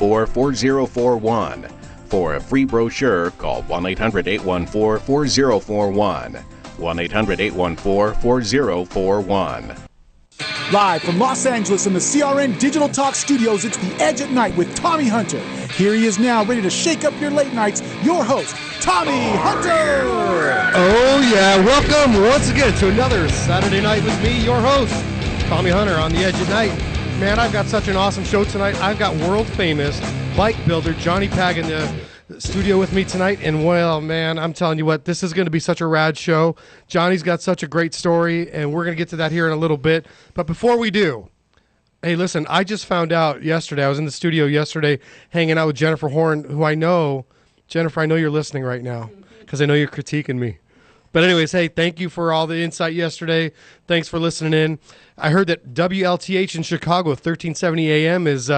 1-800-814-4041. For a free brochure, call 1-800-814-4041. 1-800-814-4041. Live from Los Angeles in the CRN Digital Talk Studios, it's The Edge at Night with Tommy Hunter. Here he is now, ready to shake up your late nights, your host, Tommy Hunter! Oh yeah, welcome once again to another Saturday night with me, your host, Tommy Hunter on The Edge at Night. Man, I've got such an awesome show tonight. I've got world famous bike builder Johnny Pag in the studio with me tonight, and well, man, I'm telling you what, this is going to be such a rad show. Johnny's got such a great story, and we're going to get to that here in a little bit. But before we do, hey, listen, I just found out yesterday, I was in the studio yesterday hanging out with Jennifer Horn, who I know, Jennifer, I know you're listening right now because I know you're critiquing me. But anyways, hey, thank you for all the insight yesterday. Thanks for listening in. I heard that WLTH in Chicago, 1370 AM, is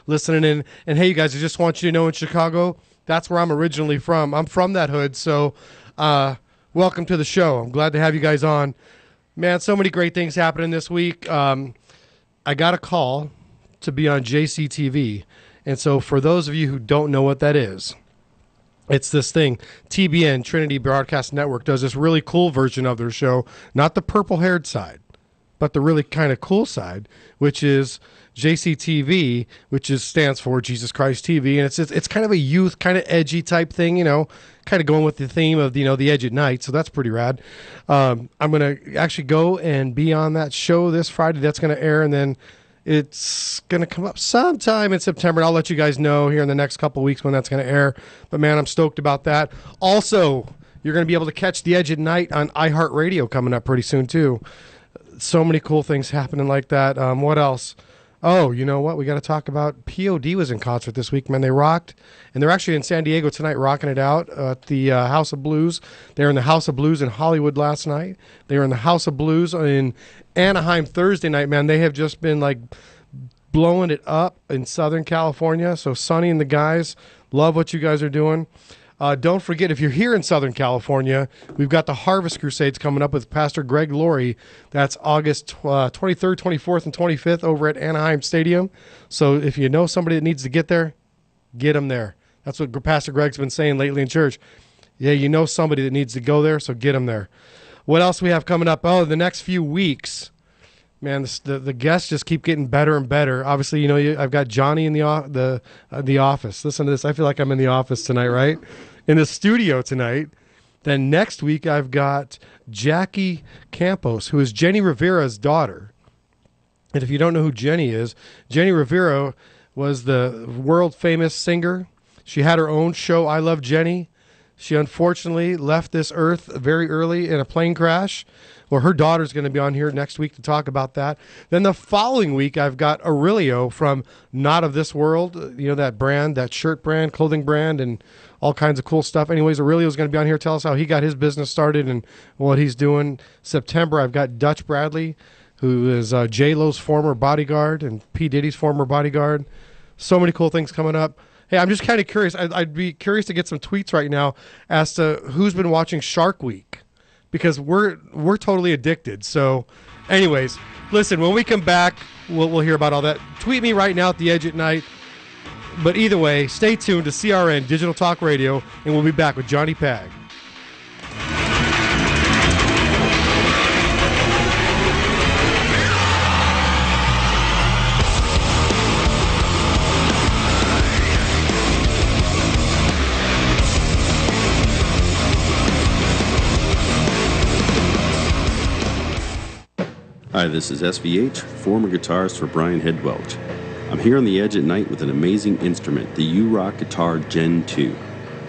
listening in. And hey, you guys, I just want you to know in Chicago, that's where I'm originally from. I'm from that hood, so welcome to the show. I'm glad to have you guys on. Man, so many great things happening this week. I got a call to be on JCTV. And so for those of you who don't know what that is, it's this thing. TBN, Trinity Broadcast Network, does this really cool version of their show, not the purple-haired side, but the really kind of cool side, which is JCTV, which stands for Jesus Christ TV, and it's kind of a youth, kind of edgy type thing, you know, kind of going with the theme of, you know, The Edge at Night, so that's pretty rad. I'm going to actually go and be on that show this Friday. That's going to air, and then it's going to come up sometime in September, and I'll let you guys know here in the next couple of weeks when that's going to air, but man, I'm stoked about that. Also, you're going to be able to catch The Edge at Night on iHeartRadio coming up pretty soon, too. So many cool things happening like that. What else? Oh, you know what? We got to talk about POD was in concert this week, man. They rocked, and they're actually in San Diego tonight rocking it out at the House of Blues. They were in the House of Blues in Hollywood last night. They were in the House of Blues in Anaheim Thursday night, man. They have just been, like, blowing it up in Southern California. So Sonny and the guys, love what you guys are doing. Don't forget, if you're here in Southern California, we've got the Harvest Crusades coming up with Pastor Greg Laurie. That's August 23rd, 24th, and 25th over at Anaheim Stadium. So if you know somebody that needs to get there, get them there. That's what Pastor Greg's been saying lately in church. Yeah, you know somebody that needs to go there, so get them there. What else we have coming up? Oh, the next few weeks. Man, the guests just keep getting better and better. Obviously, you know, I've got Johnny in the office. Listen to this. I feel like I'm in the office tonight, right? In the studio tonight. Then next week, I've got Jackie Campos, who is Jenny Rivera's daughter. And if you don't know who Jenny is, Jenny Rivera was the world-famous singer. She had her own show, I Love Jenny. She unfortunately left this earth very early in a plane crash. Well, her daughter's going to be on here next week to talk about that. Then the following week, I've got Aurelio from Not of This World, you know, that brand, that shirt brand, clothing brand, and all kinds of cool stuff. Anyways, Aurelio's going to be on here, tell us how he got his business started and what he's doing. September, I've got Dutch Bradley, who is J-Lo's former bodyguard and P. Diddy's former bodyguard. So many cool things coming up. Hey, I'm just kind of curious. I'd be curious to get some tweets right now as to who's been watching Shark Week, because we're totally addicted. So anyways, listen, when we come back, we'll hear about all that. Tweet me right now at The Edge at Night. But either way, stay tuned to CRN Digital Talk Radio, and we'll be back with Johnny Pag. Hi, this is SVH, former guitarist for Brian Headwelch. I'm here on The Edge at Night with an amazing instrument, the U-Rock Guitar Gen 2.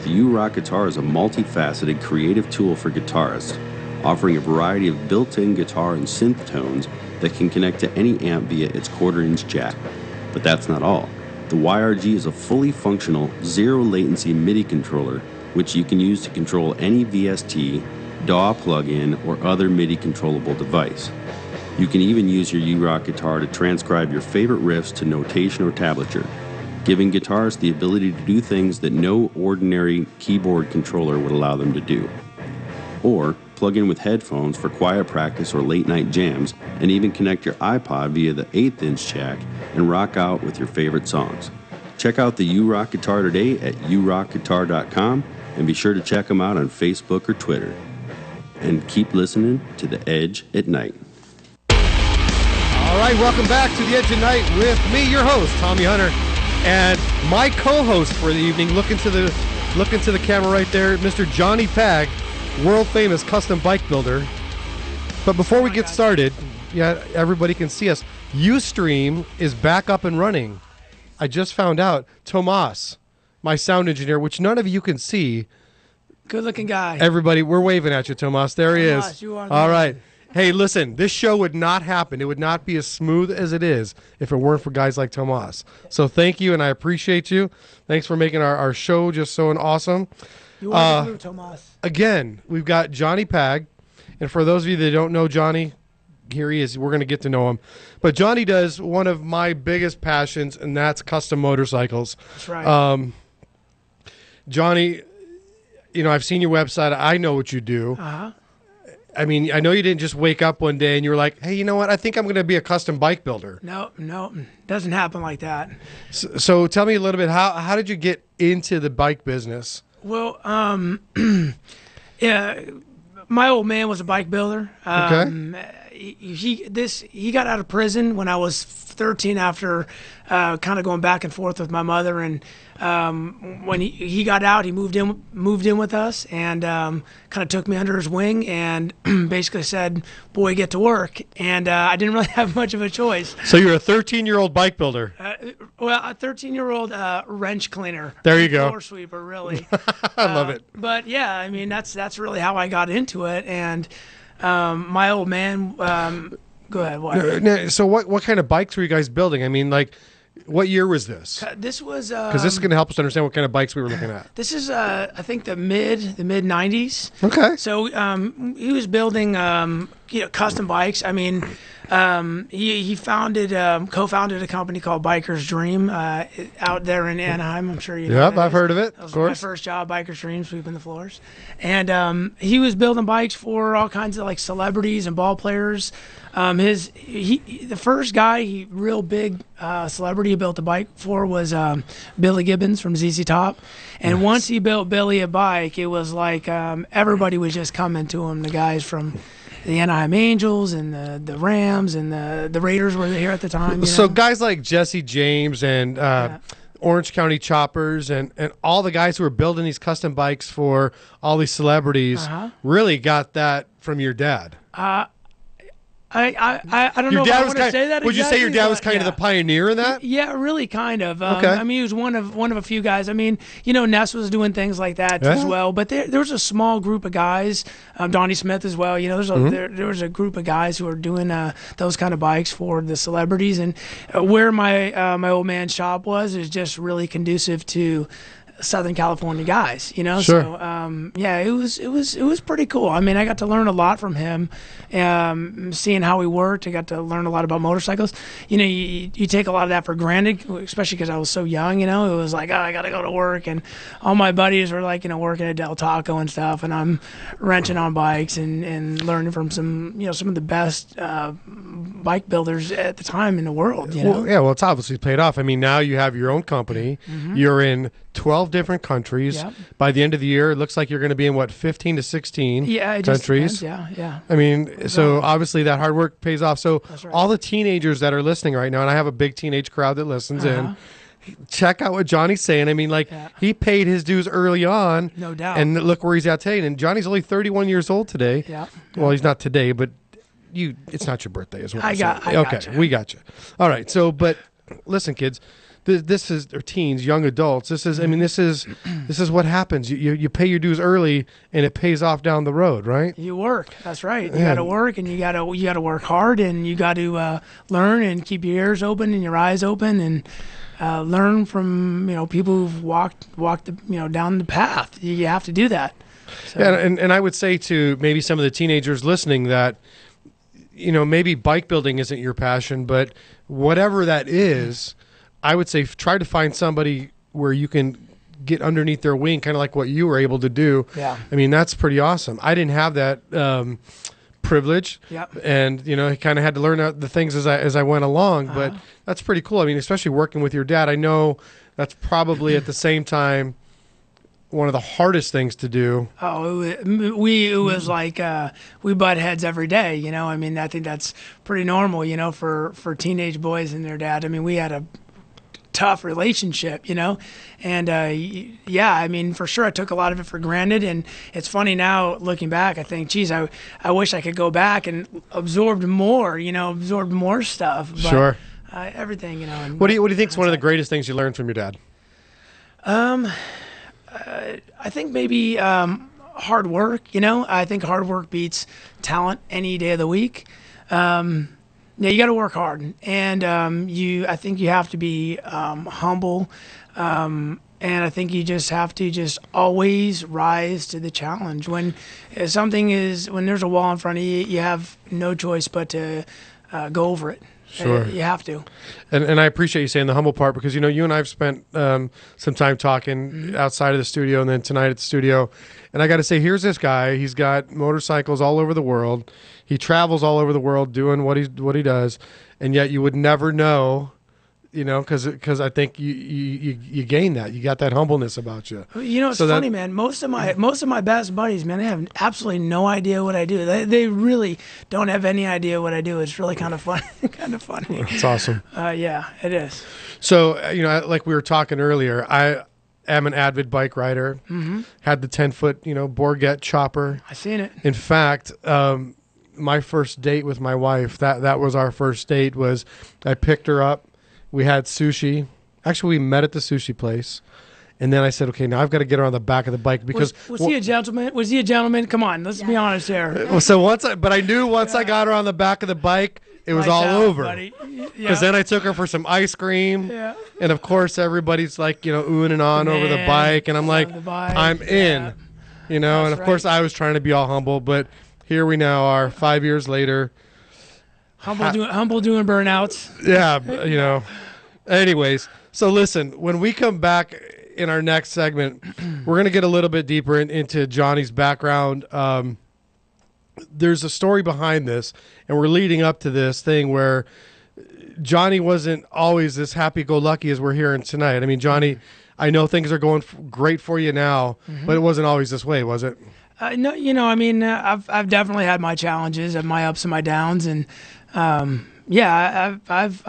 The U-Rock Guitar is a multifaceted creative tool for guitarists, offering a variety of built-in guitar and synth tones that can connect to any amp via its quarter-inch jack. But that's not all. The YRG is a fully functional, zero-latency MIDI controller, which you can use to control any VST, DAW plugin, or other MIDI controllable device. You can even use your U-Rock guitar to transcribe your favorite riffs to notation or tablature, giving guitarists the ability to do things that no ordinary keyboard controller would allow them to do. Or plug in with headphones for quiet practice or late night jams, and even connect your iPod via the 1/8-inch jack and rock out with your favorite songs. Check out the U-Rock Guitar today at urockguitar.com, and be sure to check them out on Facebook or Twitter. And keep listening to The Edge at Night. All right, welcome back to The Edge at Night with me, your host, Tommy Hunter, and my co-host for the evening. Look into the camera right there, Mr. Johnny Pag, world famous custom bike builder. But before we get started, yeah, everybody can see us. Ustream is back up and running. I just found out. Tomas, my sound engineer, which none of you can see. Good-looking guy. Everybody, we're waving at you, Tomas. There he Tomas, is. you are All the right. man. Hey, listen, this show would not happen. It would not be as smooth as it is if it weren't for guys like Tomas. So thank you, and I appreciate you. Thanks for making our show just so awesome. You are the glue, Tomas. Again, we've got Johnny Pag. And for those of you that don't know Johnny, here he is. We're going to get to know him. But Johnny does one of my biggest passions, and that's custom motorcycles. That's right. Johnny, I've seen your website. I know what you do. Uh-huh. I mean, I know you didn't just wake up one day and you were like, hey, you know what? I think I'm going to be a custom bike builder. No, doesn't happen like that. So tell me a little bit, how did you get into the bike business? Well, yeah, my old man was a bike builder. He got out of prison when I was 13 after kind of going back and forth with my mother, and when he got out, he moved in with us, and kind of took me under his wing and basically said, boy, get to work. And I didn't really have much of a choice. So you're a 13-year-old bike builder. Well, a 13-year-old wrench cleaner. There you go. Floor sweeper, really. I love it. But yeah, I mean, that's really how I got into it. And my old man, go ahead. What? So what kind of bikes were you guys building? I mean, like, what year was this? This was Because this is going to help us understand what kind of bikes we were looking at. This is I think the mid 90s. Okay. So he was building custom bikes. I mean, he co-founded a company called Biker's Dream out there in Anaheim. I'm sure you know. Yep, I've heard of it. That was of course. my first job, Biker's Dream, sweeping the floors. And he was building bikes for all kinds of like celebrities and ball players. The first guy, real big celebrity he built a bike for was Billy Gibbons from ZZ Top. And once he built Billy a bike, it was like everybody was just coming to him. The guys from the Anaheim Angels and the Rams and the Raiders were here at the time. So guys like Jesse James and Orange County Choppers and all the guys who were building these custom bikes for all these celebrities really got that from your dad. I don't know if I want to say that. Would you say your dad was kind of the pioneer in that? Yeah, really, kind of. Okay. I mean, he was one of a few guys. I mean, Ness was doing things like that as well. But there was a small group of guys. Donnie Smith as well. There was a group of guys who were doing those kind of bikes for the celebrities. And where my old man's shop was just really conducive to Southern California guys, Sure. So it was pretty cool. I mean, I got to learn a lot from him, seeing how he worked. I got to learn a lot about motorcycles. You take a lot of that for granted, especially because I was so young. It was like, oh, I got to go to work, and all my buddies were like, working at Del Taco and stuff, and I'm wrenching on bikes and learning from some of the best bike builders at the time in the world. Well, it's obviously paid off. I mean, now you have your own company. You're in 12 different countries. Yep. By the end of the year, it looks like you're going to be in 15 to 16 countries. Yeah. I mean, so obviously that hard work pays off. So That's right. all the teenagers that are listening right now, and I have a big teenage crowd that listens in, check out what Johnny's saying. I mean, he paid his dues early on. No doubt. And look where he's at today. And Johnny's only 31 years old today. Yeah. Well, he's not today, but it's not your birthday, is what I I'm got saying. Okay, you. we got you. All right. So, but listen, kids. This is, or teens, young adults. This is what happens. You pay your dues early, and it pays off down the road, right? You work. That's right. You got to work, and you got to work hard, and you got to learn and keep your ears open and your eyes open, and learn from people who've walked down the path. You have to do that. So. Yeah, and I would say to maybe some of the teenagers listening that maybe bike building isn't your passion, but whatever that is. I would say try to find somebody where you can get underneath their wing, kind of like what you were able to do. Yeah. I mean, that's pretty awesome. I didn't have that privilege. Yep. And, I kind of had to learn the things as I went along, but that's pretty cool. I mean, especially working with your dad. I know that's probably at the same time one of the hardest things to do. Oh, it was like we butt heads every day. You know, I mean, I think that's pretty normal. You know, for teenage boys and their dad. I mean, we had a tough relationship, you know, and yeah, I mean, for sure, I took a lot of it for granted. And it's funny now looking back, I think, geez, I wish I could go back and absorbed more stuff. But, Sure. Everything, you know. And What do you think is one of the greatest things you learned from your dad? I think maybe hard work. You know, I think hard work beats talent any day of the week. Yeah, you got to work hard, and I think you have to be humble, and I think you just have to just always rise to the challenge. When there's a wall in front of you, you have no choice but to go over it. Sure. You have to. And I appreciate you saying the humble part, because, you know, you and I have spent some time talking outside of the studio and then tonight at the studio. And I got to say, here's this guy. He's got motorcycles all over the world. He travels all over the world doing what he does. And yet you would never know, you know, because I think you gain that. You got that humbleness about you. You know, it's funny, man. Most of my best buddies, man, they have absolutely no idea what I do. They really don't have any idea what I do. It's really kind of fun. Kind of funny. It's awesome. Yeah, it is. So, you know, like we were talking earlier, I am an avid bike rider. Mm-hmm. Had the 10-foot, you know, Bourget chopper. I seen it. In fact, my first date with my wife, that was our first date, was I picked her up. We had sushi. Actually, we met at the sushi place. And then I said, okay, now I've got to get her on the back of the bike because was he a gentleman? Was he a gentleman? Come on, let's be honest here. So I knew once I got her on the back of the bike, it was all over. Because then I took her for some ice cream. Yeah. And of course, everybody's like, you know, oohing and on over the bike. And I'm like, I'm in. You know, that's and of course I was trying to be all humble, but here we now are 5 years later. Humble doing burnouts. Yeah, you know. Anyways, so listen, when we come back in our next segment, we're going to get a little bit deeper into Johnny's background. There's a story behind this, and we're leading up to this thing where Johnny wasn't always as happy-go-lucky as we're hearing tonight. I mean, Johnny, I know things are going great for you now, but it wasn't always this way, was it? No, you know, I mean, I've definitely had my challenges, my ups and my downs, and yeah, I've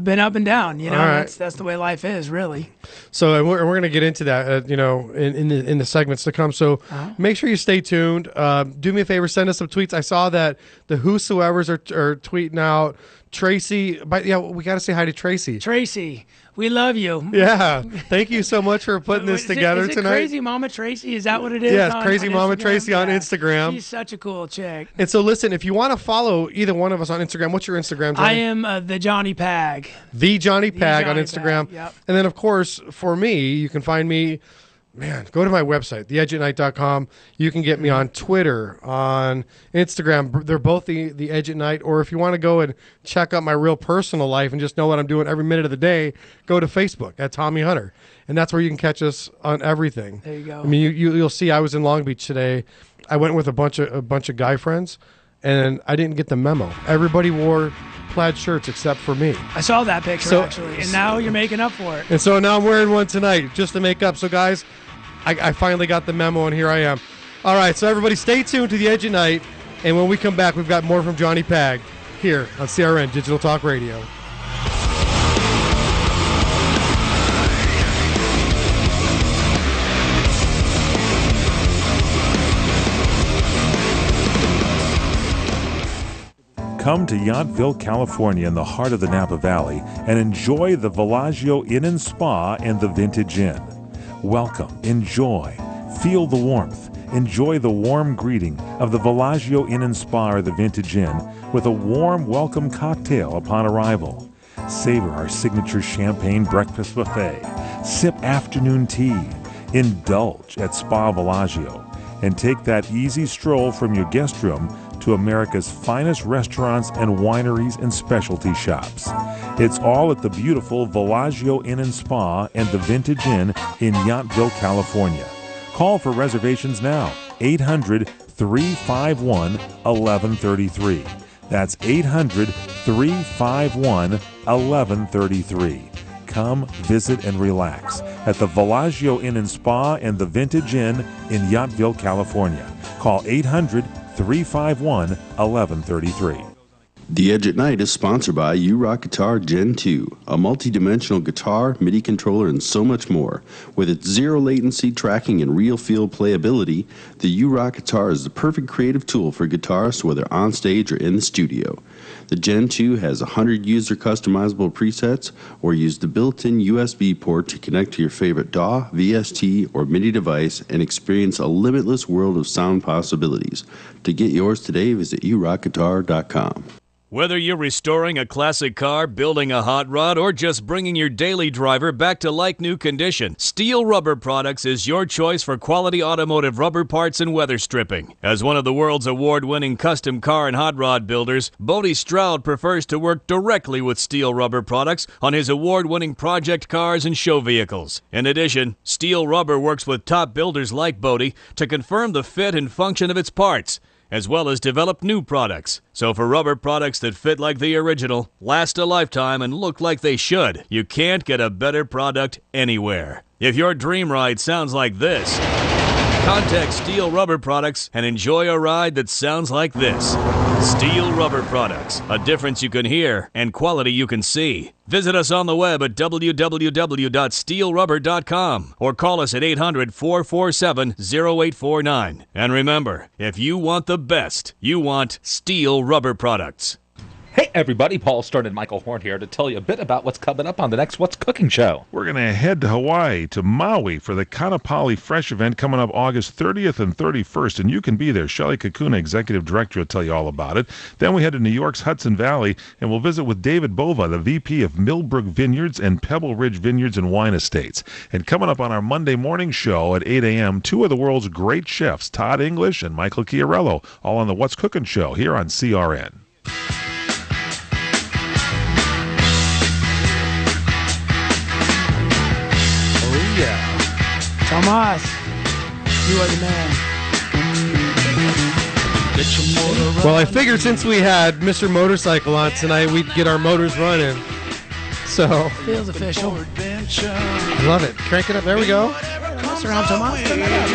been up and down. You know, right. That's the way life is, really. So, and we're going to get into that, you know, in the segments to come. So, make sure you stay tuned. Do me a favor, send us some tweets. I saw that the Whosoevers are tweeting out Tracy. But yeah, we got to say hi to Tracy. Tracy, we love you. Yeah, thank you so much for putting this together is it tonight. Crazy Mama Tracy, is that what it is? Yes, Crazy Mama Tracy on Instagram. She's such a cool chick. And so, listen, if you want to follow either one of us on Instagram, what's your Instagram, Johnny? I am the Johnny Pag. The Johnny Pag on Instagram. Pag, yep. And then, of course, for me, you can find me. Man, go to my website, theedgeatnight.com. You can get me on Twitter, on Instagram. They're both the Edge at Night. Or if you want to go and check out my real personal life and just know what I'm doing every minute of the day, go to Facebook at Tommy Hunter. And that's where you can catch us on everything. There you go. I mean, you'll see I was in Long Beach today. I went with a bunch of guy friends, and I didn't get the memo. Everybody wore plaid shirts except for me. I saw that picture, actually, and now you're making up for it. And so now I'm wearing one tonight just to make up. So, guys, I finally got the memo, and here I am. All right, so everybody stay tuned to the Edge at Night, and when we come back, we've got more from Johnny Pag here on CRN Digital Talk Radio. Come to Yountville, California in the heart of the Napa Valley and enjoy the Villaggio Inn and Spa and the Vintage Inn. Welcome, enjoy, feel the warmth, enjoy the warm greeting of the Villaggio Inn and Spa or the Vintage Inn with a warm welcome cocktail upon arrival. Savor our signature champagne breakfast buffet, sip afternoon tea, indulge at Spa Villaggio, and take that easy stroll from your guest room to America's finest restaurants and wineries and specialty shops. It's all at the beautiful Villaggio Inn and Spa and the Vintage Inn in Yountville, California. Call for reservations now, 800-351-1133. That's 800-351-1133. come, visit, and relax at the Villaggio Inn and Spa and the Vintage Inn in Yountville, California. Call 800-351-1133. The Edge at Night is sponsored by U-Rock Guitar Gen 2, a multi-dimensional guitar, MIDI controller, and so much more. With its zero latency tracking and real feel playability, the U-Rock guitar is the perfect creative tool for guitarists whether on stage or in the studio. The Gen 2 has 100 user customizable presets, or use the built-in USB port to connect to your favorite DAW, VST, or MIDI device and experience a limitless world of sound possibilities. To get yours today, visit urockguitar.com. Whether you're restoring a classic car, building a hot rod, or just bringing your daily driver back to like-new condition, Steel Rubber Products is your choice for quality automotive rubber parts and weather stripping. As one of the world's award-winning custom car and hot rod builders, Bodie Stroud prefers to work directly with Steel Rubber Products on his award-winning project cars and show vehicles. In addition, Steel Rubber works with top builders like Bodie to confirm the fit and function of its parts, as well as develop new products. So for rubber products that fit like the original, last a lifetime, and look like they should, you can't get a better product anywhere. If your dream ride sounds like this, contact Steel Rubber Products and enjoy a ride that sounds like this. Steel Rubber Products, a difference you can hear and quality you can see. Visit us on the web at www.steelrubber.com or call us at 800-447-0849. And remember, if you want the best, you want Steel Rubber Products. Hey everybody, Paul Stern and Michael Horn here to tell you a bit about what's coming up on the next What's Cooking show. We're going to head to Hawaii, to Maui, for the Kanapali Fresh event coming up August 30th and 31st, and you can be there. Shelley Kakuna, Executive Director, will tell you all about it. Then we head to New York's Hudson Valley, and we'll visit with David Bova, the VP of Millbrook Vineyards and Pebble Ridge Vineyards and Wine Estates. And coming up on our Monday morning show at 8 a.m., two of the world's great chefs, Todd English and Michael Chiarello, all on the What's Cooking show here on CRN. Tomas, you are the man. Well, I figured since we had Mr. Motorcycle on tonight, we'd get our motors running. So Feels official. I love it. Crank it up. There we go. Mess around, Tomas. Turn that up.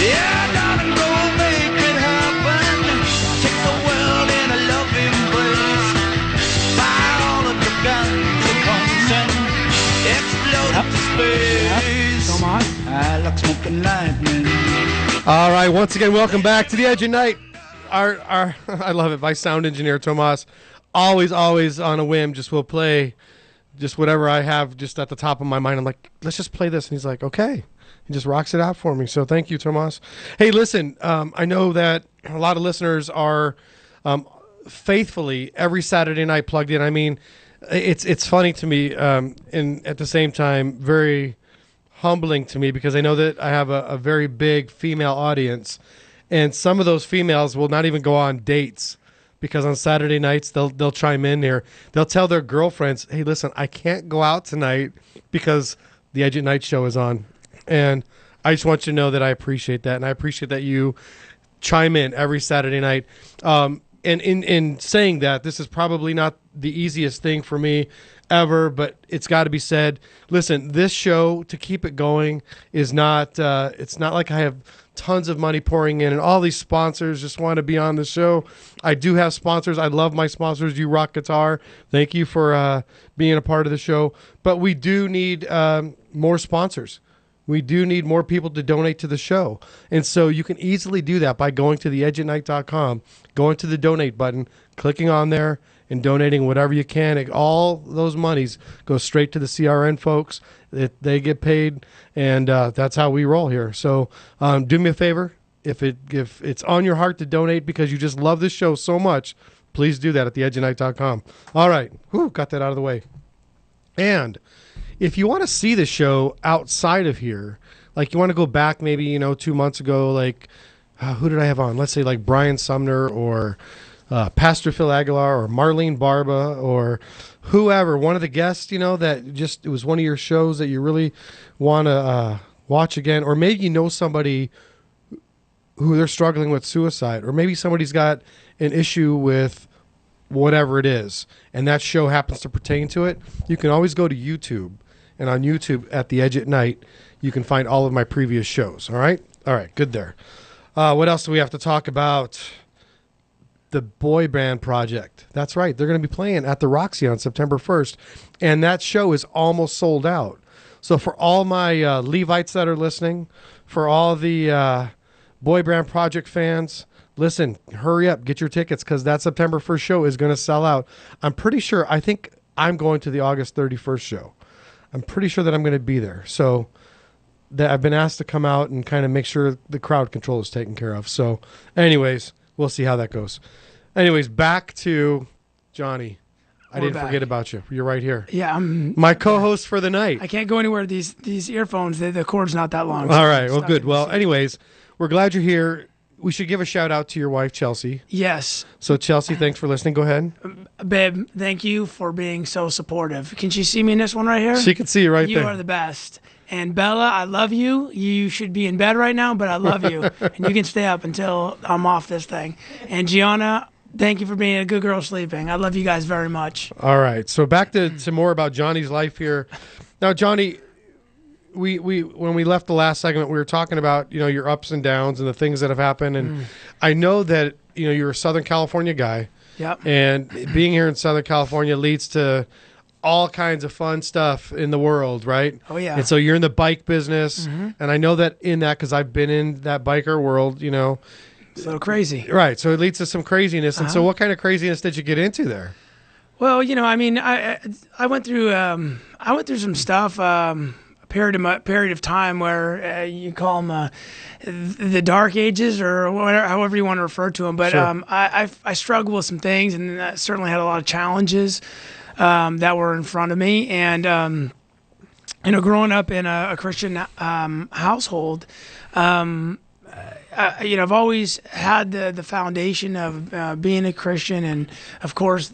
Yeah, darling, go make it happen. Take the world in a loving embrace. Fire all of your guns at once and explode into space. Tomas. I like smoking lightning. All right, once again, welcome back to the Edge of Night. Our I love it. My sound engineer Tomas, always on a whim, just will play just whatever I have just at the top of my mind. I'm like, let's just play this, and he's like, okay. He just rocks it out for me. So thank you, Tomas. Hey, listen, I know that a lot of listeners are faithfully every Saturday night plugged in. I mean, it's funny to me, and at the same time, very humbling to me, because I know that I have a very big female audience, and some of those females will not even go on dates because on Saturday nights they'll chime in here. They'll tell their girlfriends, "Hey, listen, I can't go out tonight because the Edge at Night show is on." And I just want you to know that I appreciate that, and I appreciate that you chime in every Saturday night. And in saying that, this is probably not the easiest thing for me ever, but it's got to be said. Listen, this show, to keep it going, is not it's not like I have tons of money pouring in and all these sponsors just want to be on the show. I do have sponsors. I love my sponsors. You Rock Guitar, thank you for being a part of the show, but we do need more sponsors. We do need more people to donate to the show. And so you can easily do that by going to theedgeatnight.com, going to the donate button, clicking on there, and donating whatever you can. All those monies go straight to the CRN folks. They get paid, and that's how we roll here. So do me a favor. If it's on your heart to donate because you just love this show so much, please do that at theedgeatnight.com. All right. Whew, got that out of the way. And if you want to see the show outside of here, like you want to go back maybe, 2 months ago, like who did I have on? Let's say like Brian Sumner or Pastor Phil Aguilar or Marlene Barba or whoever, one of the guests, that just, it was one of your shows that you really want to watch again. Or maybe somebody who they're struggling with suicide, or maybe somebody's got an issue with whatever it is, and that show happens to pertain to it, you can always go to YouTube. And on YouTube at The Edge at Night, you can find all of my previous shows. All right? All right, good there. What else do we have to talk about? The boy band project. That's right. They're going to be playing at the Roxy on September 1st, and that show is almost sold out. So for all my Levites that are listening, for all the boy band project fans, listen, hurry up, get your tickets, because that September 1st show is going to sell out. I'm pretty sure, I think I'm going to the August 31st show. I'm pretty sure that I'm going to be there. So that I've been asked to come out and kind of make sure the crowd control is taken care of. So anyways, we'll see how that goes. Anyways, back to Johnny. I didn't forget about you. You're right here. Yeah, I'm my co-host for the night. I can't go anywhere. These earphones, the cord's not that long. All right. Well, good. Well, anyways, we're glad you're here. We should give a shout out to your wife, Chelsea. Yes. So, Chelsea, thanks for listening. Go ahead. Babe, thank you for being so supportive. Can she see me in this one right here? She can see you right there. You are the best. And Bella, I love you. You should be in bed right now, but I love you. And you can stay up until I'm off this thing. And Gianna, thank you for being a good girl sleeping. I love you guys very much. All right. So back to more about Johnny's life here. Now, Johnny, we when we left the last segment, we were talking about, your ups and downs and the things that have happened. And I know that, you're a Southern California guy. Yep. And being here in Southern California leads to all kinds of fun stuff in the world, right? Oh, yeah. And so you're in the bike business. And I know that in that, because I've been in that biker world, It's a little crazy. Right. So it leads to some craziness. And so what kind of craziness did you get into there? Well, I went through some stuff, a period of time where you call them the dark ages or whatever, however you want to refer to them. But Sure. I struggled with some things, and I certainly had a lot of challenges that were in front of me. And growing up in a Christian household, I've always had the foundation of being a Christian, and of course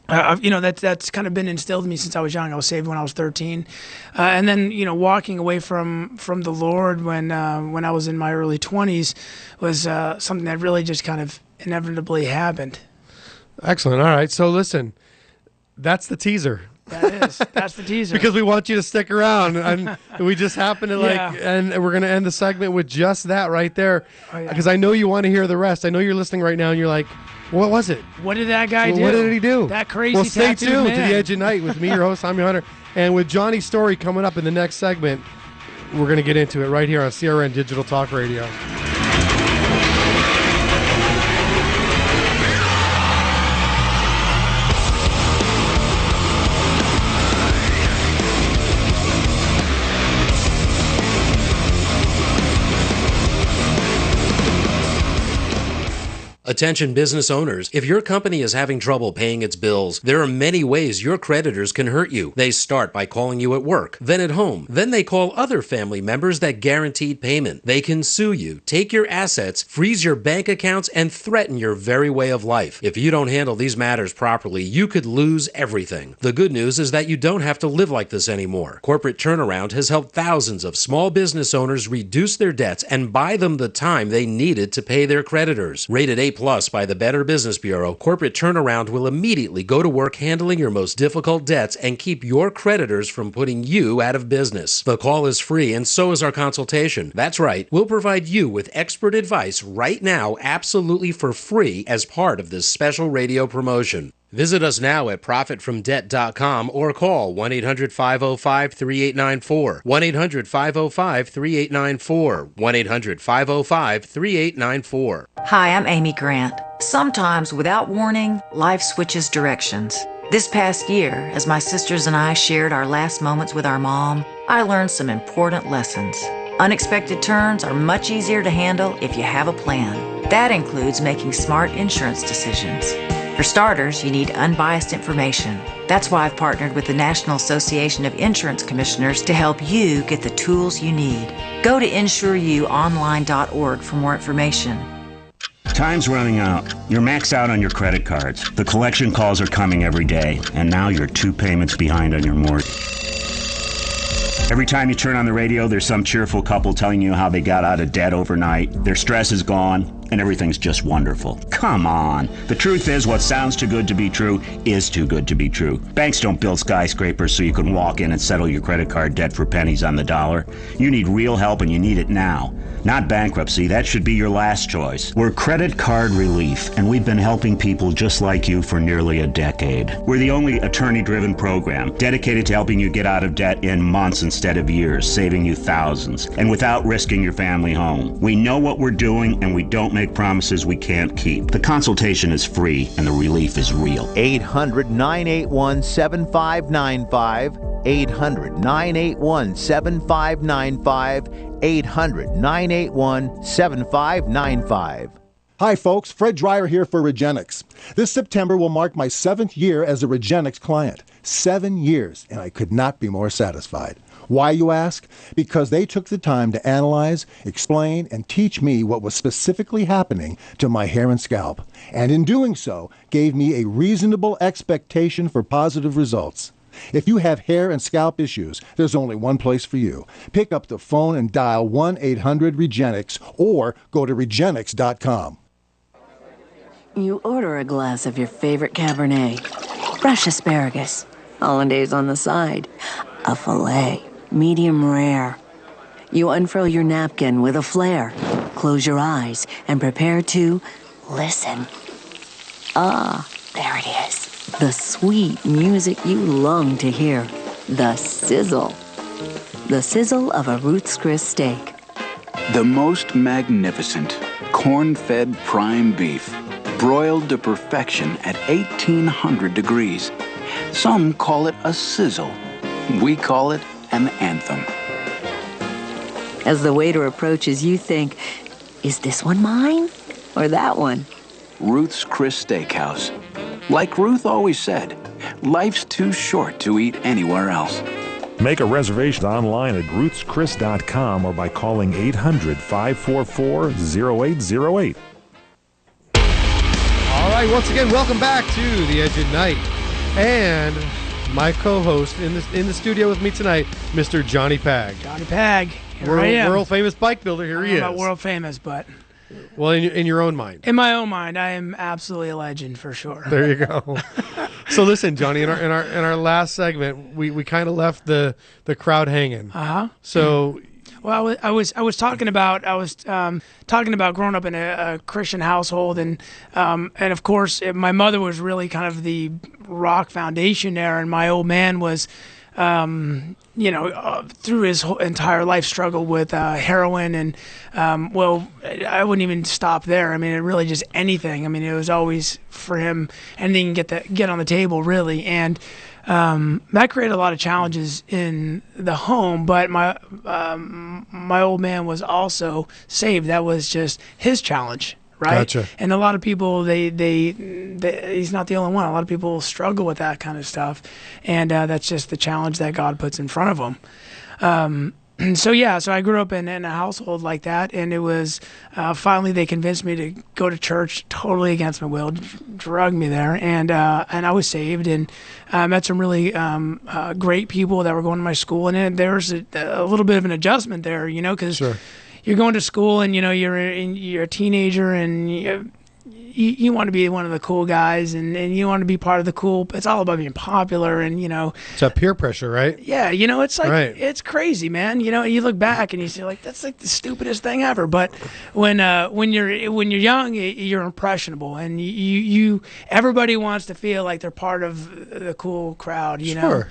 that's kind of been instilled in me since I was young. I was saved when I was 13, and then walking away from the Lord when I was in my early 20s was something that really just kind of inevitably happened. Excellent. All right. So listen, that's the teaser. That's the teaser. Because we want you to stick around, and we just happen to Yeah. and we're going to end the segment with just that right there. Oh, yeah. Because I know you want to hear the rest. I know you're listening right now, and you're like, what was it? What did that guy do? What did he do? That crazy Well, stay tattooed tuned man. to The Edge of Night with me, your host, Tommy Hunter. And with Johnny's story coming up in the next segment, we're going to get into it right here on CRN Digital Talk Radio. Attention business owners, if your company is having trouble paying its bills, there are many ways your creditors can hurt you. They start by calling you at work, then at home. Then they call other family members that guaranteed payment. They can sue you, take your assets, freeze your bank accounts, and threaten your very way of life. If you don't handle these matters properly, you could lose everything. The good news is that you don't have to live like this anymore. Corporate Turnaround has helped thousands of small business owners reduce their debts and buy them the time they needed to pay their creditors. Rated A+ by the Better Business Bureau, Corporate Turnaround will immediately go to work handling your most difficult debts and keep your creditors from putting you out of business. The call is free, and so is our consultation. That's right, we'll provide you with expert advice right now absolutely for free as part of this special radio promotion. Visit us now at profitfromdebt.com or call 1-800-505-3894, 1-800-505-3894, 1-800-505-3894. Hi, I'm Amy Grant. Sometimes, without warning, life switches directions. This past year, as my sisters and I shared our last moments with our mom, I learned some important lessons. Unexpected turns are much easier to handle if you have a plan. That includes making smart insurance decisions. For starters, you need unbiased information. That's why I've partnered with the National Association of Insurance Commissioners to help you get the tools you need. Go to insureyouonline.org for more information. Time's running out. You're maxed out on your credit cards. The collection calls are coming every day, and now you're 2 payments behind on your mortgage. Every time you turn on the radio, there's some cheerful couple telling you how they got out of debt overnight. Their stress is gone, and everything's just wonderful. Come on. The truth is, what sounds too good to be true is too good to be true. Banks don't build skyscrapers so you can walk in and settle your credit card debt for pennies on the dollar. You need real help, and you need it now. Not bankruptcy. That should be your last choice. We're Credit Card Relief, and we've been helping people just like you for nearly a decade. We're the only attorney-driven program dedicated to helping you get out of debt in months instead of years, saving you thousands, and without risking your family home. We know what we're doing, and we don't make promises we can't keep. The consultation is free, and the relief is real. 800-981-7595. 800-981-7595. 800-981-7595. Hi, folks. Fred Dreyer here for Regenix. This September will mark my 7th year as a Regenix client. 7 years, and I could not be more satisfied. Why, you ask? Because they took the time to analyze, explain, and teach me what was specifically happening to my hair and scalp, and in doing so, gave me a reasonable expectation for positive results. If you have hair and scalp issues, there's only one place for you. Pick up the phone and dial 1-800-REGENIX or go to Regenix.com. You order a glass of your favorite Cabernet, fresh asparagus, hollandaise on the side, a filet, medium rare. You unfurl your napkin with a flair, close your eyes, and prepare to listen. Ah, there it is. The sweet music you long to hear. The sizzle. The sizzle of a Ruth's Chris steak. The most magnificent corn-fed prime beef, broiled to perfection at 1,800 degrees. Some call it a sizzle. We call it an anthem. As the waiter approaches, you think, is this one mine or that one? Ruth's Chris Steakhouse. Like Ruth always said, life's too short to eat anywhere else. Make a reservation online at ruthschris.com or by calling 800-544-0808. All right, once again, welcome back to The Edge at Night. And my co-host in the studio with me tonight, Mr. Johnny Pag. Johnny Pag. Here I am. World famous bike builder. Here he is. Not world famous, but well, in your own mind. In my own mind, I am absolutely a legend for sure. There you go. So listen, Johnny, in our last segment, we kind of left the crowd hanging. So. Well, I was talking about growing up in a Christian household, and of course my mother was really kind of the rock foundation there, and my old man was, through his whole entire life struggled with heroin, and well, I wouldn't even stop there. I mean, it really just anything. I mean, it was always for him anything get on the table really, and. That created a lot of challenges in the home, but my old man was also saved. That was just his challenge, right? Gotcha. And a lot of people, they he's not the only one. A lot of people struggle with that kind of stuff, and that's just the challenge that God puts in front of them. So I grew up in a household like that, and it was finally they convinced me to go to church totally against my will, drug me there, and I was saved, and met some really great people that were going to my school, and then there was a little bit of an adjustment there, because you're going to school, and you're a teenager, and you want to be one of the cool guys, and you want to be part of the cool. It's all about being popular, and it's that peer pressure, right? Yeah, it's like it's crazy, man. You look back and you say like that's like the stupidest thing ever. But when you're young, you're impressionable, and you everybody wants to feel like they're part of the cool crowd. Sure.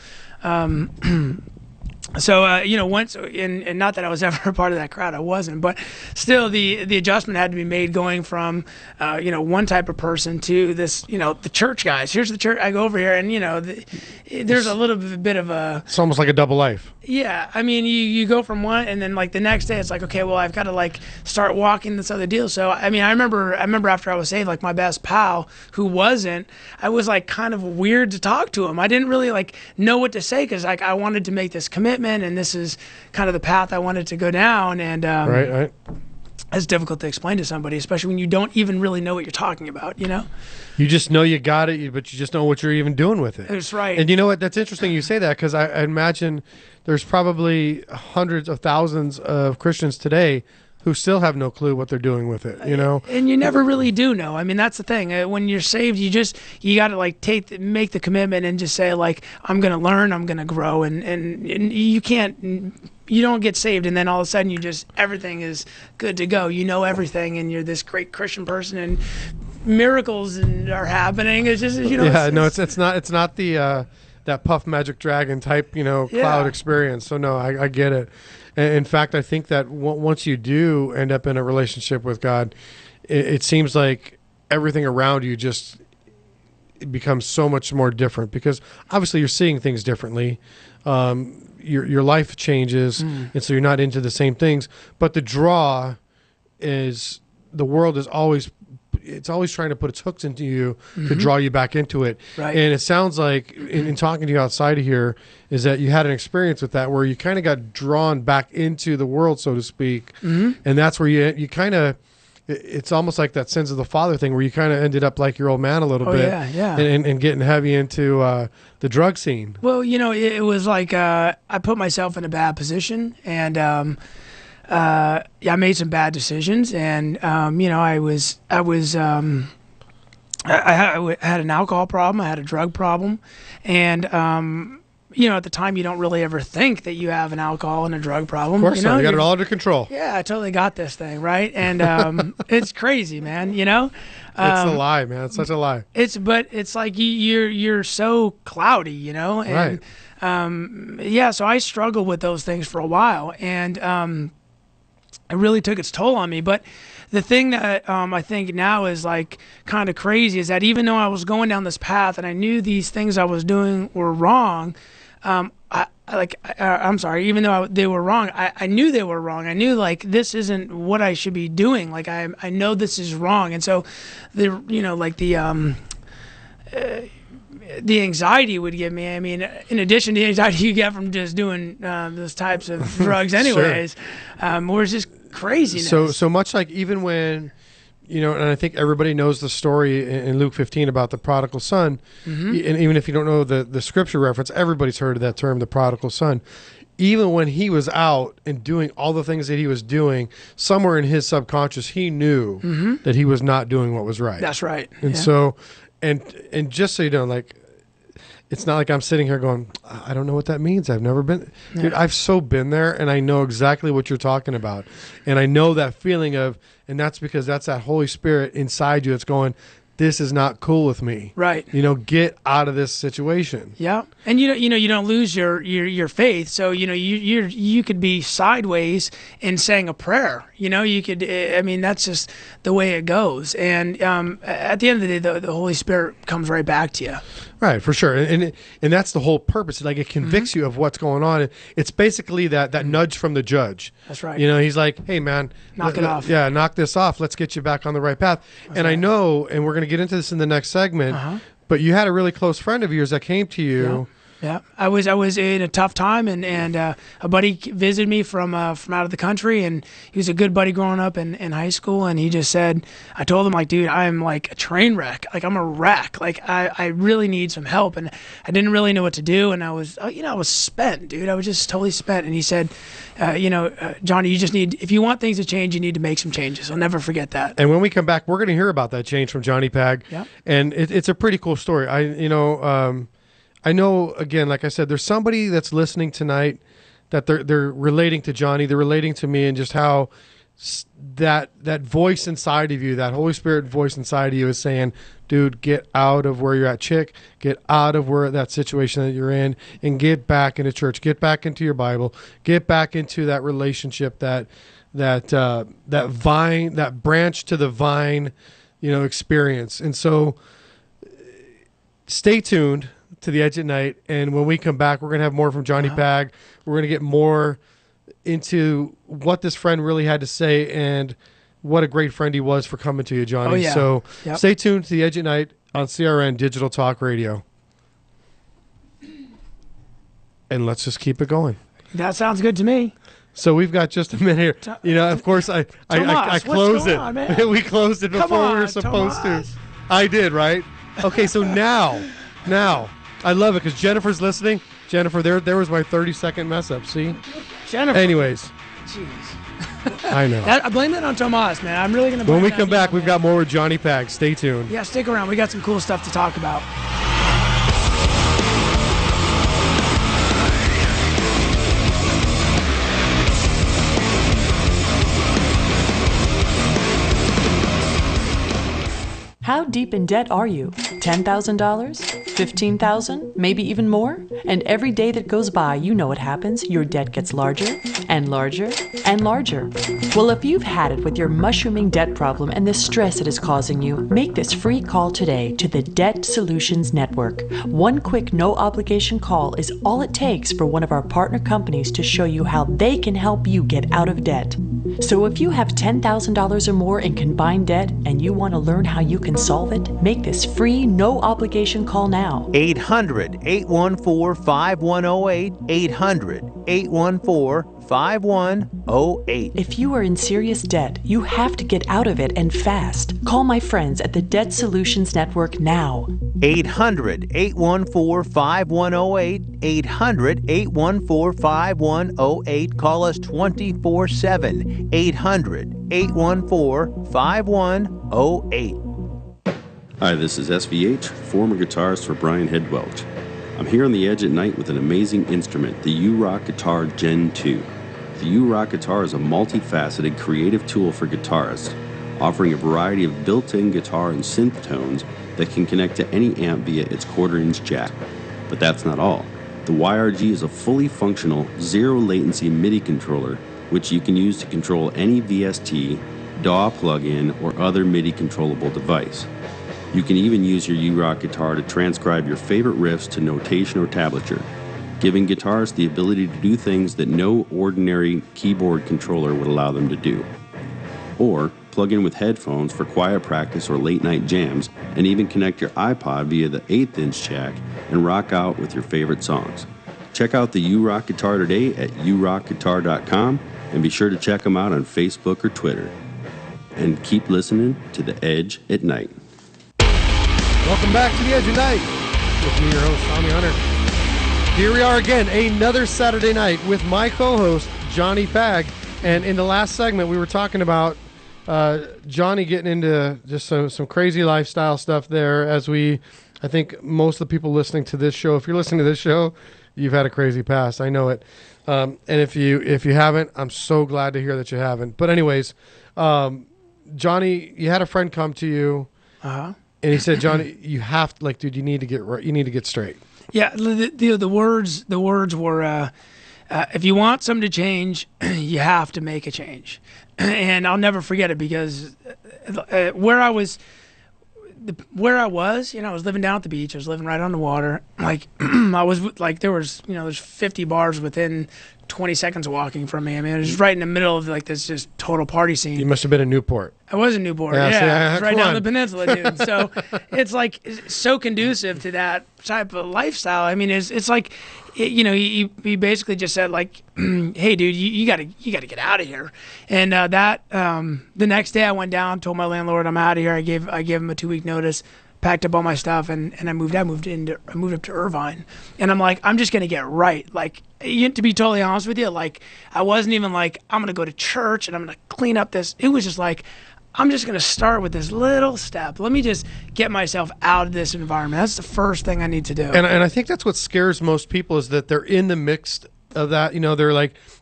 So, once, and not that I was ever a part of that crowd, I wasn't, but still the adjustment had to be made going from, one type of person to this, the church guys. Here's the church. I go over here and, there's a little bit of a... It's almost like a double life. Yeah. I mean, you go from one and then like the next day it's like, okay, well, I've got to like start walking this other deal. So, I mean, I remember after I was saved, like my best pal who wasn't, I was like kind of weird to talk to him. I didn't really like know what to say because like I wanted to make this commitment and this is kind of the path I wanted to go down. And right. It's difficult to explain to somebody, especially when you don't even really know what you're talking about, You just know you got it, but you just know what you're even doing with it. That's right. And you know what? That's interesting you say that because I imagine there's probably hundreds of thousands of Christians today who still have no clue what they're doing with it, you know? And you never really do know. I mean, that's the thing. When you're saved, you got to like make the commitment and just say like, I'm going to learn, I'm going to grow. And you don't get saved and then all of a sudden everything is good to go. You know everything and you're this great Christian person and miracles are happening. It's just, you know. Yeah, it's not the, that Puff Magic Dragon type, you know, cloud experience. So no, I get it. In fact, I think that once you do end up in a relationship with God, it seems like everything around you just becomes so much more different because obviously you're seeing things differently. Your life changes, and so you're not into the same things. But the draw is the world is always trying to put its hooks into you to draw you back into it. Right. And it sounds like in talking to you outside of here is that you had an experience with that where you kind of got drawn back into the world, so to speak. And that's where you kind of, it's almost like that Sins of the Father thing where you kind of ended up like your old man a little bit and getting heavy into the drug scene. Well, you know, it was like I put myself in a bad position and I made some bad decisions, and you know, I had an alcohol problem, I had a drug problem, and you know, at the time, you don't really ever think that you have an alcohol and a drug problem. Of course, you know? You got it all under control. Yeah, I totally got this thing right, and it's crazy, man. You know, it's a lie, man. It's such a lie. But it's like you're so cloudy, you know, and yeah. So I struggled with those things for a while, and it really took its toll on me. But the thing that I think now is like kind of crazy is that even though I was going down this path and I knew these things I was doing were wrong, I'm sorry, even though they were wrong, I knew they were wrong. I knew like this isn't what I should be doing. Like I know this is wrong. And so the anxiety would give me, I mean, in addition to the anxiety you get from just doing those types of drugs anyways, was just craziness. So much like even when, you know, and I think everybody knows the story in Luke 15 about the prodigal son, and even if you don't know the scripture reference, everybody's heard of that term, the prodigal son. Even when he was out and doing all the things that he was doing, somewhere in his subconscious, he knew that he was not doing what was right. That's right. And so, and just so you know, like, it's not like I'm sitting here going, I don't know what that means. I've never been, dude, I've so been there and I know exactly what you're talking about. And I know that feeling of, and that's because that's that Holy Spirit inside you that's going, this is not cool with me. Right. You know, get out of this situation. Yeah. And you don't lose your faith. So, you know, you could be sideways in saying a prayer. You know, you could, I mean, that's just the way it goes. And at the end of the day, the Holy Spirit comes right back to you. Right, for sure. And that's the whole purpose. Like, it convicts you of what's going on. It's basically that nudge from the judge. That's right. You know, he's like, hey, man. Knock it off. Yeah, knock this off. Let's get you back on the right path. That's right. I know, and we're going to get into this in the next segment, but you had a really close friend of yours that came to you. Yeah. Yeah, I was in a tough time, and a buddy visited me from out of the country, and he was a good buddy growing up in high school, and he just said, I told him, like, dude, I'm like a train wreck, like I'm a wreck, like I really need some help, and I didn't really know what to do, and I was spent, dude, I was just totally spent, and he said, Johnny, you just need, if you want things to change, you need to make some changes. I'll never forget that. And when we come back, we're going to hear about that change from Johnny Pag, and it's a pretty cool story. I know, again, like I said, there's somebody that's listening tonight that they're relating to Johnny, they're relating to me, and just how that voice inside of you, that Holy Spirit voice inside of you is saying, dude, get out of where you're at, chick, get out of that situation that you're in, and get back into church, get back into your Bible, get back into that relationship, that vine, that branch to the vine, experience. And so stay tuned to The Edge at Night, and when we come back, we're going to have more from Johnny Pag. We're going to get more into what this friend really had to say and what a great friend he was for coming to you, Johnny. Oh, yeah. So stay tuned to The Edge at Night on CRN Digital Talk Radio. And let's just keep it going. That sounds good to me. So we've got just a minute here. Of course, I closed it. On, we closed it before we were supposed to. I did, right? Okay, so now, I love it because Jennifer's listening. Jennifer, there was my 30-second mess up. See? Jennifer. Anyways. Jeez. I know. I blame that on Tomas, man. I'm really going to blame When we that come on back, him, we've got more with Johnny Pag. Stay tuned. Yeah, stick around. We got some cool stuff to talk about. How deep in debt are you? $10,000? $15,000? Maybe even more? And every day that goes by, you know what happens. Your debt gets larger and larger and larger. Well, if you've had it with your mushrooming debt problem and the stress it is causing you, make this free call today to the Debt Solutions Network. One quick, no-obligation call is all it takes for one of our partner companies to show you how they can help you get out of debt. So if you have $10,000 or more in combined debt and you want to learn how you can solve it, make this free, no-obligation call now. 800-814-5108. 800-814-5108. If you are in serious debt, you have to get out of it and fast. Call my friends at the Debt Solutions Network now. 800-814-5108. 800-814-5108. Call us 24/7. 800-814-5108. Hi, this is SVH, former guitarist for Brian Headwelch. I'm here on the Edge at Night with an amazing instrument, the U-Rock Guitar Gen 2. The U-Rock guitar is a multifaceted creative tool for guitarists, offering a variety of built-in guitar and synth tones that can connect to any amp via its quarter-inch jack. But that's not all. The YRG is a fully functional, zero-latency MIDI controller, which you can use to control any VST, DAW plugin, or other MIDI controllable device. You can even use your U-Rock guitar to transcribe your favorite riffs to notation or tablature, giving guitarists the ability to do things that no ordinary keyboard controller would allow them to do. Or plug in with headphones for quiet practice or late-night jams, and even connect your iPod via the 1/8-inch jack and rock out with your favorite songs. Check out the U-Rock guitar today at urockguitar.com, and be sure to check them out on Facebook or Twitter. And keep listening to The Edge at Night. Welcome back to the Edge of Night with me, your host, Tommy Hunter. Here we are again, another Saturday night with my co-host, Johnny Pag. And in the last segment, we were talking about Johnny getting into just some crazy lifestyle stuff there. I think most of the people listening to this show, if you're listening to this show, you've had a crazy past. I know it. And if you haven't, I'm so glad to hear that you haven't. But anyways, Johnny, you had a friend come to you. Uh-huh. And he said, Johnny, you have to, dude, you need to get right. You need to get straight. Yeah, the words were, if you want something to change, you have to make a change. And I'll never forget it because where I was, I was living down at the beach. I was living right on the water. There's 50 bars within 20 seconds of walking from me. I mean, it was right in the middle of this just total party scene. You must have been in Newport. I was in Newport, yeah. It's right down the peninsula, dude. So it's so conducive to that type of lifestyle. I mean, it's like, he basically just said hey, dude, you gotta get out of here. And the next day I went down, told my landlord I'm out of here. I gave him a 2-week notice, packed up all my stuff, and I moved up to Irvine. And I'm like, I'm just gonna get right. To be totally honest with you, I wasn't even I'm gonna go to church and I'm gonna clean up this. It was just I'm just going to start with this little step. Let me just get myself out of this environment. That's the first thing I need to do. And I think that's what scares most people is that they're in the mix of that.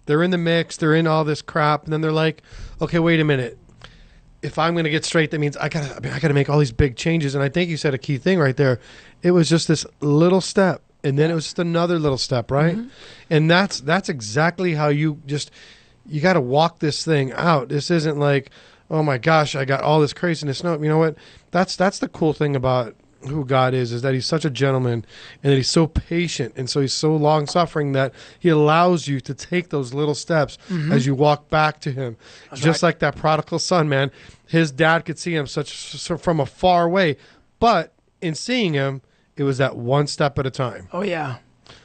They're in the mix, they're in all this crap, and then they're like, okay, wait a minute. If I'm going to get straight, that means I gotta make all these big changes. And I think you said a key thing right there. It was just this little step, and then it was just another little step, right? Mm-hmm. And that's exactly how you got to walk this thing out. This isn't like, oh my gosh, I got all this craziness. No, you know what? That's the cool thing about who God is that he's such a gentleman and that he's so patient and so he's so long suffering that he allows you to take those little steps as you walk back to him. That's just right. Like that prodigal son, man. His dad could see him so from a far way, but in seeing him, it was that one step at a time. Oh yeah.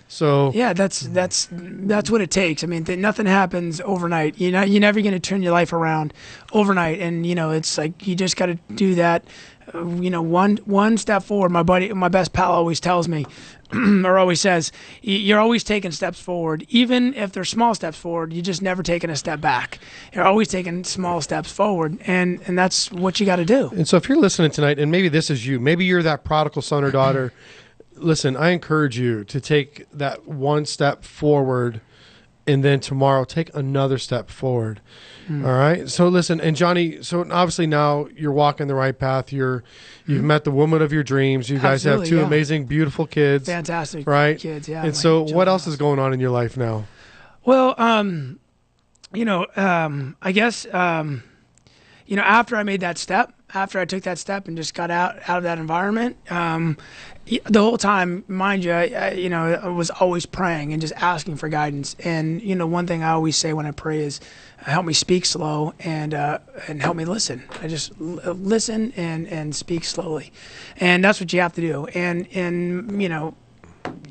So yeah, that's what it takes. I mean, nothing happens overnight. You're never going to turn your life around overnight, and it's like you just got to do that one step forward. My best pal always tells me, or always says, you're always taking steps forward. Even if they're small steps forward, you're just never taking a step back. You're always taking small steps forward, and that's what you got to do. And so if you're listening tonight, and maybe this is you, maybe you're that prodigal son or daughter, listen, I encourage you to take that one step forward, and then tomorrow take another step forward. All right. So listen, and Johnny, so obviously now you're walking the right path. You've met the woman of your dreams. You guys have two amazing, beautiful kids. Fantastic right? kids, yeah. And so what else is going on in your life now? Well, I guess, after I made that step, after I took that step and just got out of that environment, the whole time, mind you, I was always praying and just asking for guidance. And, one thing I always say when I pray is, help me speak slow and help me listen. I just listen and speak slowly. And that's what you have to do. And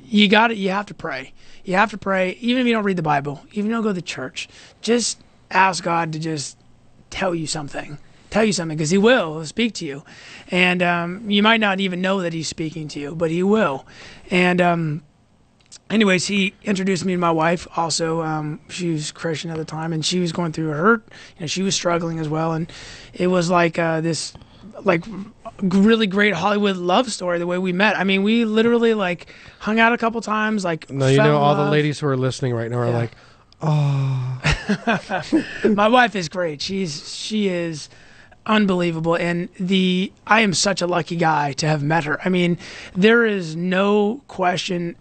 you have to pray. You have to pray, even if you don't read the Bible, even if you don't go to church, just ask God to just tell you something, because he will speak to you. And you might not even know that he's speaking to you, but he will. And anyways, he introduced me to my wife also. She was Christian at the time, and she was going through a hurt. She was struggling as well. And it was like this really great Hollywood love story the way we met. I mean, we literally hung out a couple times. No, all the ladies who are listening right now are like, oh. My wife is great. She is unbelievable, and I am such a lucky guy to have met her. I mean, there is no question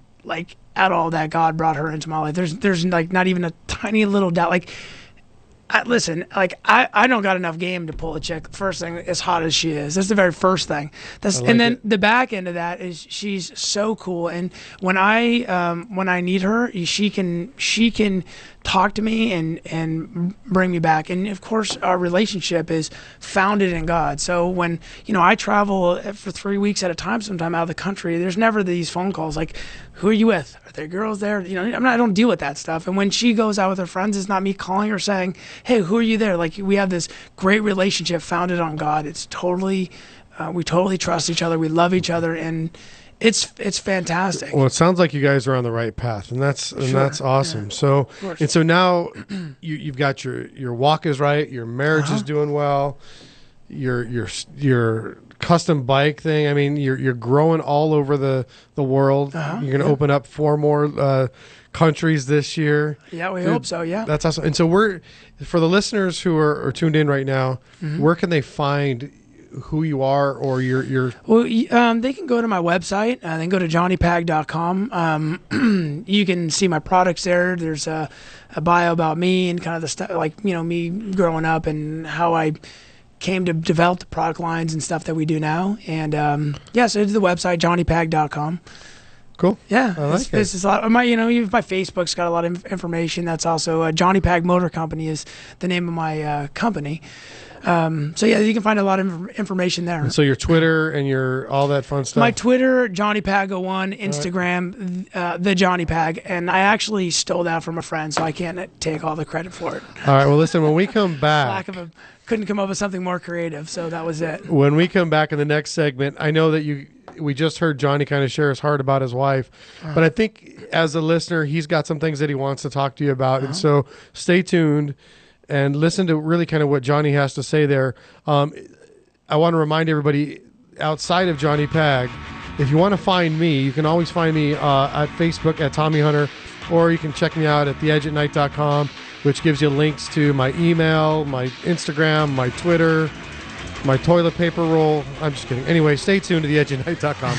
at all that God brought her into my life. There's not even a tiny little doubt. I don't got enough game to pull a chick, first thing, as hot as she is. That's the very first thing. The back end of that is she's so cool. And when I need her, she can talk to me and bring me back. And of course, our relationship is founded in God. So when I travel for 3 weeks at a time, sometime out of the country, there's never these phone calls like, "Who are you with? Are there girls there?" I don't deal with that stuff. And when she goes out with her friends, it's not me calling her saying, "Hey, who are you there?" We have this great relationship founded on God. It's totally, we totally trust each other. We love each other, and it's fantastic. Well, it sounds like you guys are on the right path, and that's awesome. Yeah. So now you've got your walk is right, your marriage is doing well, your custom bike thing. I mean, you're growing all over the world. You're going to open up 4 more countries this year. Yeah, we hope so. Yeah, that's awesome. And so for the listeners who are tuned in right now, where can they find who you are or your Well, they can go to my website. They can go to johnnypag.com. You can see my products there. There's a bio about me and kind of the stuff, me growing up and how I came to develop the product lines and stuff that we do now. And so it's the website, johnnypag.com. Cool. Yeah, I like it. It's a lot. My Facebook's got a lot of information. That's also Johnny Pag Motor Company is the name of my company. You can find a lot of information there. And so your Twitter and your all that fun stuff. My Twitter, Johnny Pag01, Instagram, the Johnny Pag, and I actually stole that from a friend, so I can't take all the credit for it. All right. Well, listen. When we come back, couldn't come up with something more creative, so that was it. When we come back in the next segment, I know that we just heard Johnny kind of share his heart about his wife, but I think as a listener, he's got some things that he wants to talk to you about, and so stay tuned and listen to really kind of what Johnny has to say there. I want to remind everybody, outside of Johnny Pag, if you want to find me, you can always find me at Facebook at Tommy Hunter, or you can check me out at theedgeatnight.com, which gives you links to my email, my Instagram, my Twitter, my toilet paper roll. I'm just kidding. Anyway, stay tuned to theedgeatnight.com.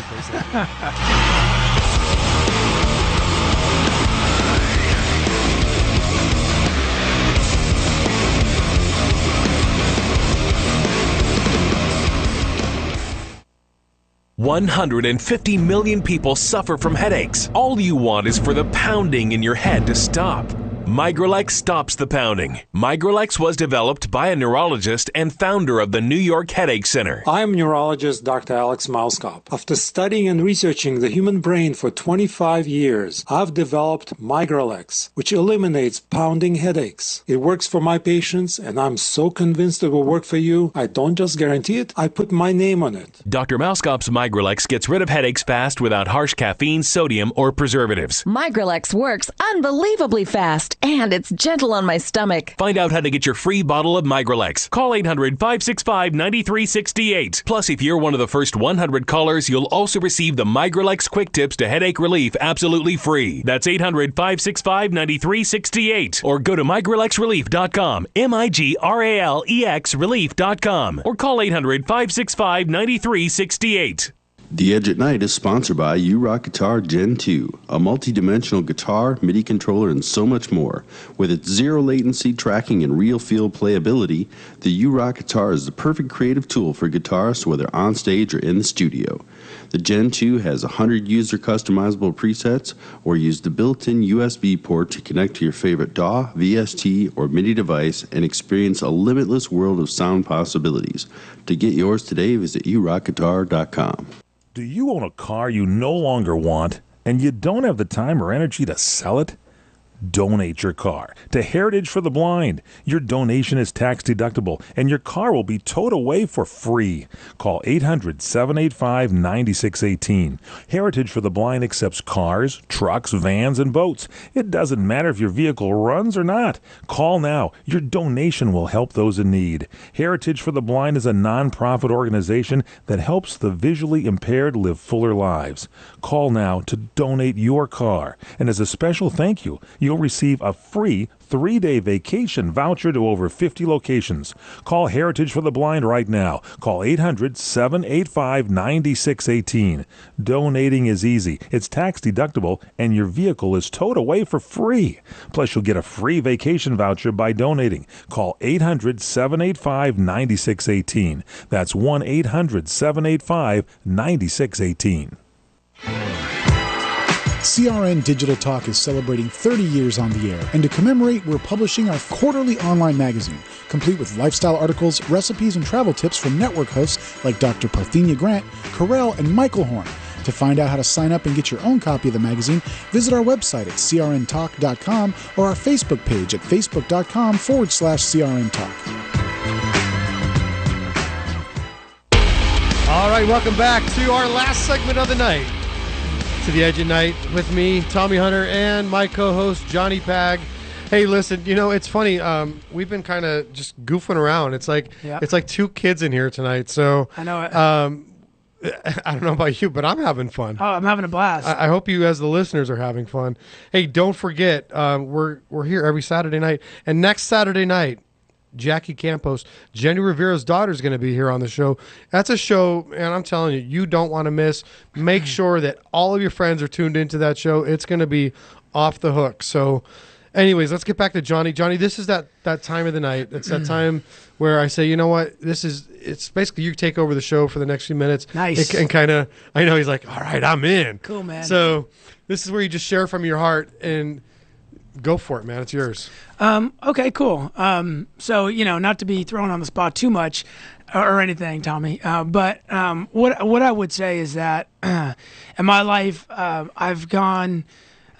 150 million people suffer from headaches. All you want is for the pounding in your head to stop. Migralex stops the pounding. Migralex was developed by a neurologist and founder of the New York Headache Center. I'm neurologist Dr. Alex Mauskop. After studying and researching the human brain for 25 years, I've developed Migralex, which eliminates pounding headaches. It works for my patients, and I'm so convinced it will work for you. I don't just guarantee it, I put my name on it. Dr. Mauskop's Migralex gets rid of headaches fast without harsh caffeine, sodium, or preservatives. Migralex works unbelievably fast, and it's gentle on my stomach. Find out how to get your free bottle of Migralex. Call 800-565-9368. Plus, if you're one of the first 100 callers, you'll also receive the Migralex Quick Tips to Headache Relief absolutely free. That's 800-565-9368. Or go to migralexrelief.com, MIGRALEX relief.com. Or call 800-565-9368. The Edge at Night is sponsored by U-Rock Guitar Gen 2, a multi-dimensional guitar, MIDI controller, and so much more. With its zero latency tracking and real feel playability, the U-Rock guitar is the perfect creative tool for guitarists whether on stage or in the studio. The Gen 2 has 100 user customizable presets, or use the built-in USB port to connect to your favorite DAW, VST, or MIDI device and experience a limitless world of sound possibilities. To get yours today, visit urockguitar.com. Do you own a car you no longer want and you don't have the time or energy to sell it? Donate your car to Heritage for the Blind. Your donation is tax deductible and your car will be towed away for free. Call 800-785-9618. Heritage for the Blind accepts cars, trucks, vans, and boats. It doesn't matter if your vehicle runs or not. Call now. Your donation will help those in need. Heritage for the Blind is a non-profit organization that helps the visually impaired live fuller lives. Call now to donate your car. And as a special thank you, you'll receive a free 3-day vacation voucher to over 50 locations. Call Heritage for the Blind right now. Call 800-785-9618. Donating is easy. It's tax deductible, and your vehicle is towed away for free. Plus, you'll get a free vacation voucher by donating. Call 800-785-9618. That's 1-800-785-9618. CRN Digital Talk is celebrating 30 years on the air, and to commemorate, we're publishing our quarterly online magazine, complete with lifestyle articles, recipes, and travel tips from network hosts like Dr. Parthenia Grant, Carell, and Michael Horn. To find out how to sign up and get your own copy of the magazine, visit our website at crntalk.com or our Facebook page at facebook.com/CRNTalk. All right, welcome back to our last segment of the night. To the Edge at Night with me, Tommy Hunter, and my co-host, Johnny Pag. Hey, listen, you know, it's funny. We've been kind of just goofing around. It's like It's like two kids in here tonight. So I know it. I don't know about you, but I'm having fun. Oh, I'm having a blast. I hope you, as the listeners, are having fun. Hey, don't forget, we're here every Saturday night. And next Saturday night, Jackie Campos, Jenny Rivera's daughter, is going to be here on the show. That's a show, and I'm telling you, you don't want to miss. Make sure that all of your friends are tuned into that show. It's going to be off the hook. So anyways, let's get back to Johnny. Johnny, this is that time of the night. It's that time where I say, you know what, it's basically you take over the show for the next few minutes. Nice. And kind of, I know he's like, all right, I'm in. Cool, man. So this is where you just share from your heart and go for it, man. It's yours. Okay, cool. So, you know, not to be thrown on the spot too much or anything, Tommy, but what I would say is that in my life, I've gone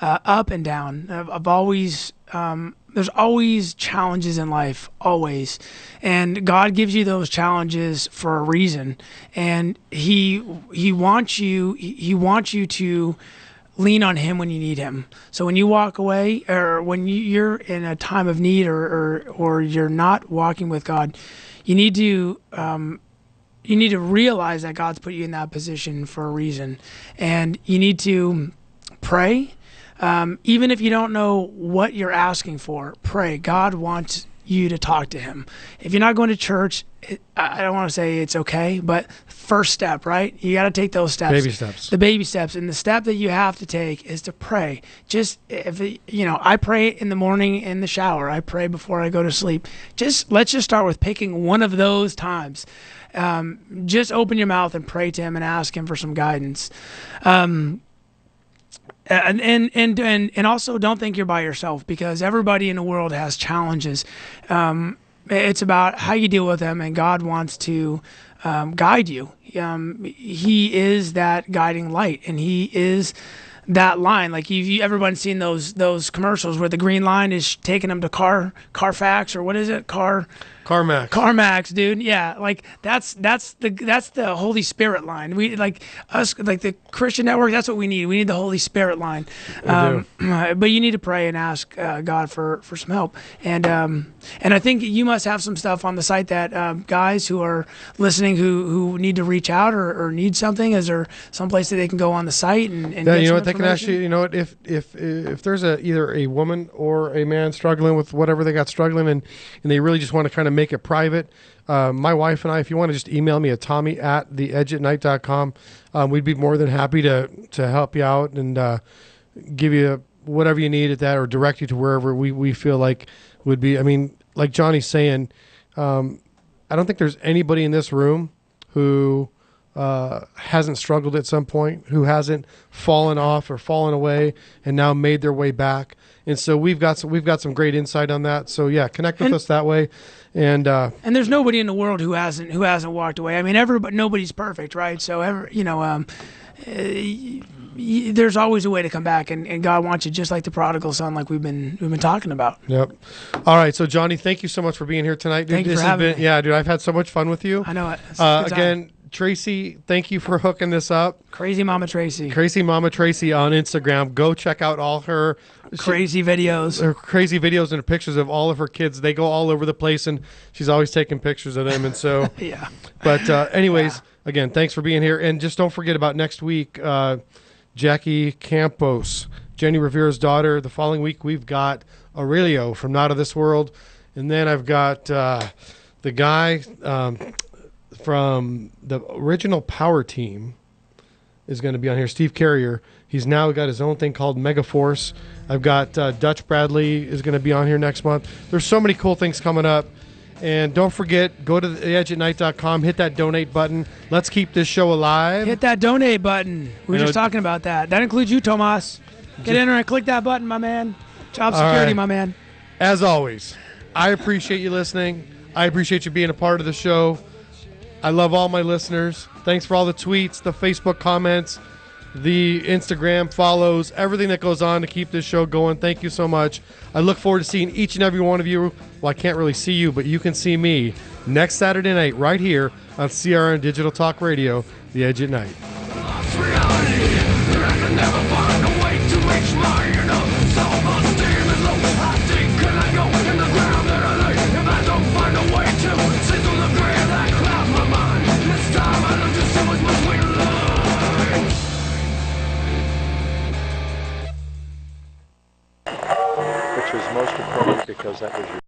up and down. I've always, there's always challenges in life, always. And God gives you those challenges for a reason. And He wants you to lean on Him when you need Him. So when you walk away, or when you're in a time of need, or you're not walking with God, you need to realize that God's put you in that position for a reason, and you need to pray. Even if you don't know what you're asking for, pray. God wants you to talk to Him. If you're not going to church, I don't want to say it's okay, but first step, right? You got to take those steps. Baby steps. The baby steps. And the step that you have to take is to pray. Just, I pray in the morning in the shower. I pray before I go to sleep. Let's just start with picking one of those times. Just open your mouth and pray to Him and ask Him for some guidance. And also don't think you're by yourself, because everybody in the world has challenges. It's about how you deal with them, and God wants to guide you. He is that guiding light, and He is that line. Like everyone's seen those commercials where the green line is taking them to Carfax, or what is it? CarMax, dude. Yeah, like that's the Holy Spirit line. We like the Christian Network. That's what we need. We need the Holy Spirit line. But you need to pray and ask God for some help. And I think you must have some stuff on the site that guys who are listening who need to reach out or need something. Is there some place that they can go on the site and yeah, get you know some what, they can actually, you know what, if there's either a woman or a man struggling with whatever they got struggling, and they really just want to kind of make it private, my wife and I, if you want to just email me at tommy@theedgeatnight.com, we'd be more than happy to help you out and give you whatever you need at that, or direct you to wherever we feel like would be. I mean, like Johnny's saying, I don't think there's anybody in this room who hasn't struggled at some point, who hasn't fallen off or fallen away and now made their way back. And so we've got some great insight on that. So yeah, connect with us that way. And there's nobody in the world who hasn't walked away. I mean, nobody's perfect, right? So there's always a way to come back, and God wants you just like the prodigal son, like we've been talking about. Yep. All right, so Johnny, thank you so much for being here tonight, dude. Thank you for having me. Yeah, dude, I've had so much fun with you. I know it. Again, Tracy, thank you for hooking this up. Crazy Mama Tracy on Instagram. Go check out all her crazy videos. Her crazy videos and pictures of all of her kids. They go all over the place, and she's always taking pictures of them. And so, yeah. But anyways, again, thanks for being here. And just don't forget about next week, Jackie Campos, Jenny Rivera's daughter. The following week, we've got Aurelio from Not of This World. And then I've got the guy from the original Power Team is going to be on here, Steve Carrier. He's now got his own thing called Megaforce. I've got Dutch Bradley is going to be on here next month. There's so many cool things coming up. And don't forget, go to theedgeatnight.com, hit that donate button. Let's keep this show alive. Hit that donate button. We were just talking about that. That includes you, Tomas. Get in there and click that button, my man. Job security, my man. As always, I appreciate you listening. I appreciate you being a part of the show. I love all my listeners. Thanks for all the tweets, the Facebook comments, the Instagram follows, everything that goes on to keep this show going. Thank you so much. I look forward to seeing each and every one of you. Well, I can't really see you, but you can see me next Saturday night right here on CRN Digital Talk Radio, The Edge at Night. Which was most appropriate because that was your